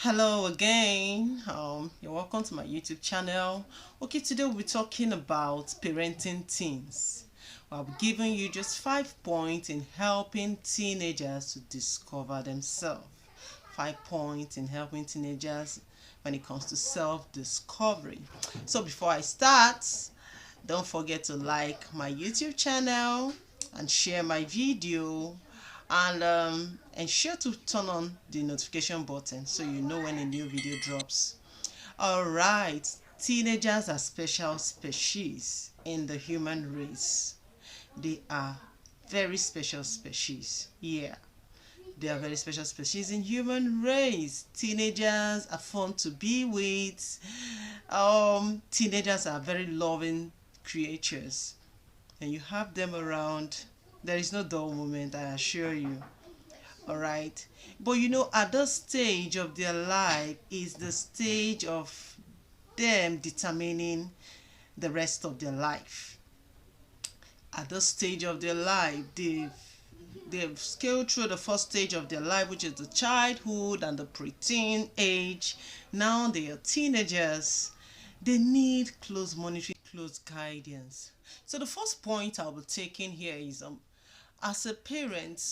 Hello again. You're welcome to my YouTube channel. Okay, today we'll be talking about parenting teens. I'll be giving you just 5 points in helping teenagers to discover themselves. 5 points in helping teenagers when it comes to self-discovery. So before I start, don't forget to like my YouTube channel and share my video and ensure to turn on the notification button so you know when a new video drops. Alright, teenagers are special species in the human race. They are very special species. Yeah, they are very special species in human race. Teenagers are fun to be with. Teenagers are very loving creatures, and you have them around, there is no dull moment, I assure you. All right, but at that stage of their life is the stage of them determining the rest of their life. At this stage of their life, they've scaled through the first stage of their life, which is the childhood and the preteen age. Now they are teenagers. They need close monitoring, close guidance. So the first point I'll be taking here is as a parent,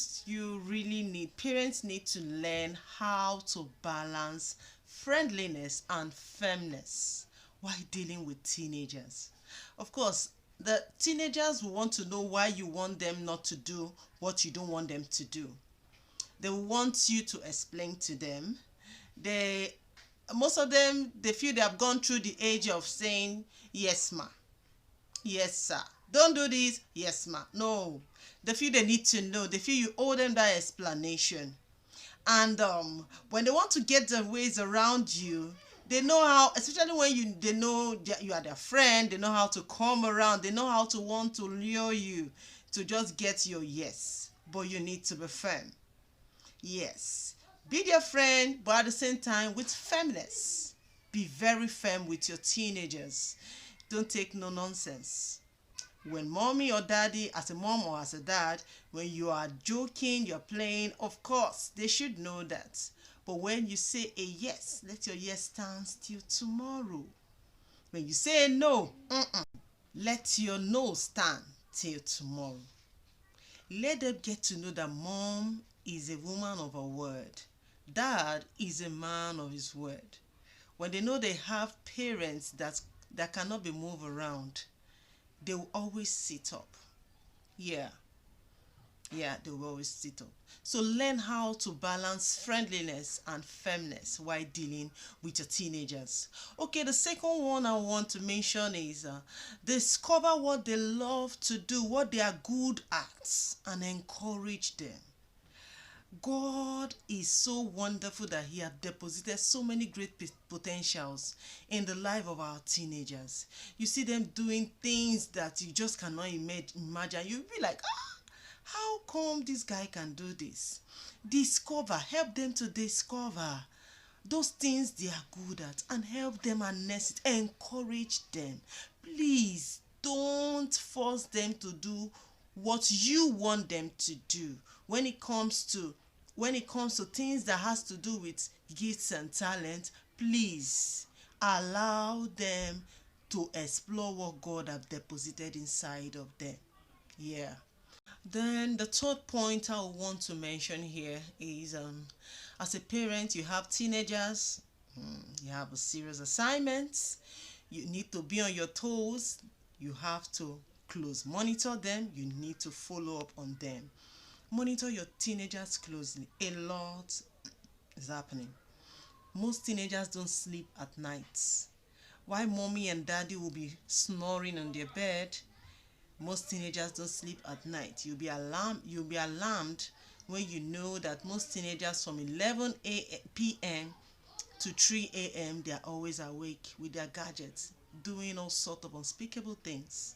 parents need to learn how to balance friendliness and firmness while dealing with teenagers. Of course, the teenagers will want to know why you want them not to do what you don't want them to do. They want you to explain to them. They Most of them, they feel they have gone through the age of saying yes ma, yes sir, don't do this, yes ma. No, they feel they need to know. They feel you owe them that explanation. And when they want to get their ways around you, they know how, especially when they know that you are their friend. They know how to come around. They know how to want to lure you to just get your yes, but you need to be firm. Yes, be their friend, but at the same time with firmness. Be very firm with your teenagers. Don't take no nonsense. When mommy or daddy, as a mom or as a dad, when you are joking, you're playing, of course they should know that. But when you say a yes, let your yes stand till tomorrow. When you say a no, let your no stand till tomorrow. Let them get to know that mom is a woman of her word, dad is a man of his word. When they know they have parents that cannot be moved around, they will always sit up. Yeah, yeah, they will always sit up. So learn how to balance friendliness and firmness while dealing with your teenagers. Okay, the second one I want to mention is discover what they love to do, what they are good at, and encourage them. God is so wonderful that He has deposited so many great potentials in the life of our teenagers. You see them doing things that you just cannot imagine. You'll be like, how come this guy can do this? Discover, help them to discover those things they are good at and help them harness it. Encourage them. Please don't force them to do what you want them to do. when it comes to things that has to do with gifts and talent, please allow them to explore what God have deposited inside of them. Yeah. Then the third point I want to mention here is as a parent, you have teenagers, you have a serious assignments, you need to be on your toes, you have to close monitor them, you need to follow up on them. Monitor your teenagers closely. A lot is happening. Most teenagers don't sleep at night. While mommy and daddy will be snoring on their bed, most teenagers don't sleep at night. You'll be alarmed when you know that most teenagers from 11 p.m. to 3 a.m. they are always awake with their gadgets, doing all sorts of unspeakable things.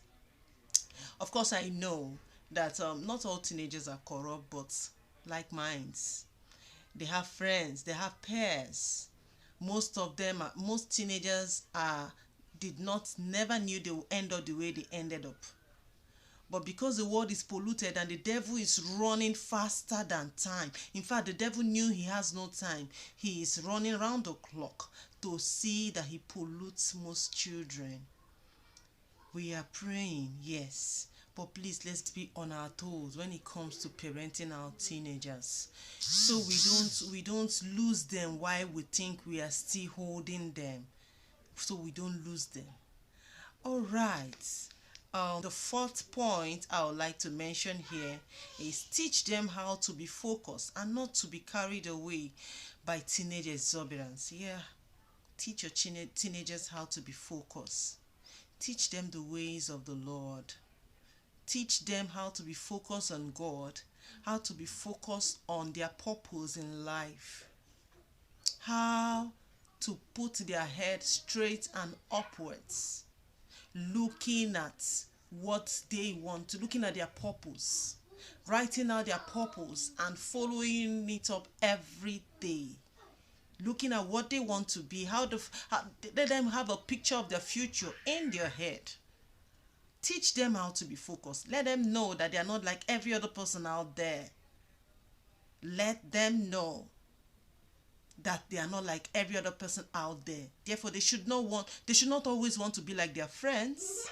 Of course, I know that not all teenagers are corrupt, but like minds. They have friends, they have peers. Most teenagers are did not never knew they would end up the way they ended up. But because the world is polluted and the devil is running faster than time, in fact, the devil knew he has no time. He is running round the clock to see that he pollutes most children. We are praying, yes, but please let's be on our toes when it comes to parenting our teenagers, so we don't lose them while we think we are still holding them, so we don't lose them. All right. The fourth point I would like to mention here is teach them how to be focused and not to be carried away by teenage exuberance. Yeah, teach your teenagers how to be focused. Teach them the ways of the Lord. Teach them how to be focused on God, how to be focused on their purpose in life, how to put their head straight and upwards, looking at what they want to, looking at their purpose, writing out their purpose and following it up every day, looking at what they want to be, let them have a picture of their future in their head. Teach them how to be focused. Let them know that they are not like every other person out there. Let them know that they are not like every other person out there. Therefore, they should not always want to be like their friends,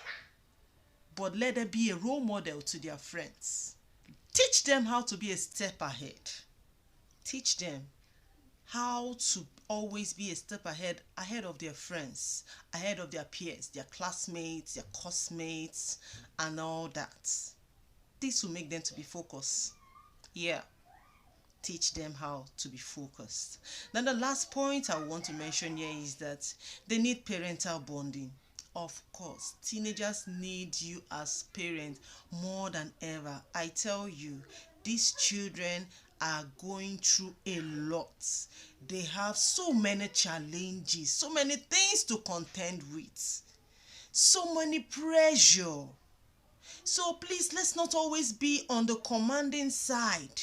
but let them be a role model to their friends. Teach them how to be a step ahead. Teach them how to always be a step ahead of their friends, ahead of their peers, their classmates, their course mates, and all that. This will make them to be focused. Yeah. Teach them how to be focused. Then the last point I want to mention here is that they need parental bonding. Of course, teenagers need you as parents more than ever. I tell you, these children are going through a lot. They have so many challenges, so many things to contend with, so many pressure. So please, let's not always be on the commanding side.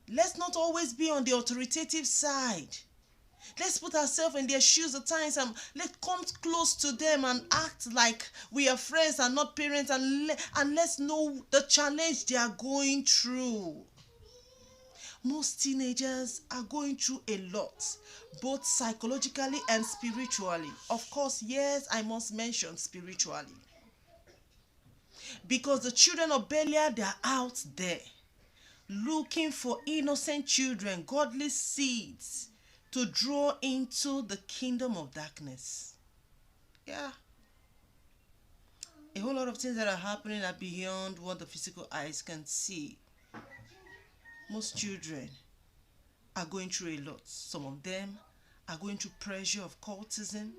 Let's not always be on the authoritative side. Let's put ourselves in their shoes at times and let's come close to them and act like we are friends and not parents, and let's know the challenge they are going through. Most teenagers are going through a lot, both psychologically and spiritually. Of course, yes, I must mention spiritually. Because the children of Belial, they are out there looking for innocent children, godly seeds to draw into the kingdom of darkness. Yeah. A whole lot of things that are happening are beyond what the physical eyes can see. Most children are going through a lot. Some of them are going through pressure of cultism.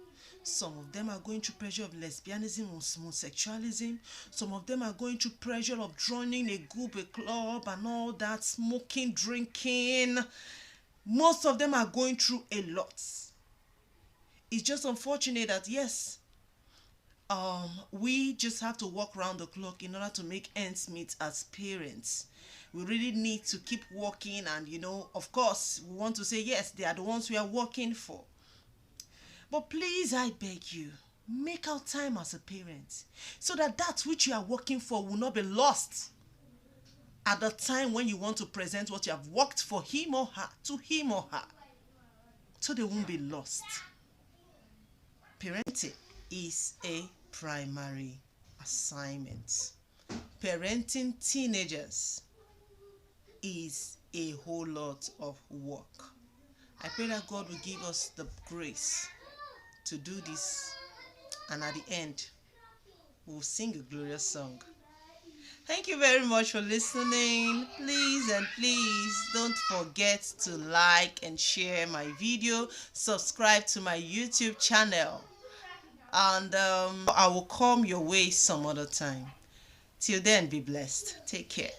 Some of them are going through pressure of lesbianism or homosexualism. Some of them are going through pressure of joining a group, a club, and all that, smoking, drinking. Most of them are going through a lot. It's just unfortunate that, yes, we just have to walk around the clock in order to make ends meet as parents. We really need to keep working, and of course, we want to say, yes, they are the ones we are working for. But please, I beg you, make out time as a parent so that which you are working for will not be lost at the time when you want to present what you have worked for him or her to him or her, so they won't be lost. Parenting is a primary assignment. Parenting teenagers is a whole lot of work. I pray that God will give us the grace to do this, and at the end we'll sing a glorious song. Thank you very much for listening. Please don't forget to like and share my video, subscribe to my YouTube channel, and I will come your way some other time. Till then, be blessed. Take care.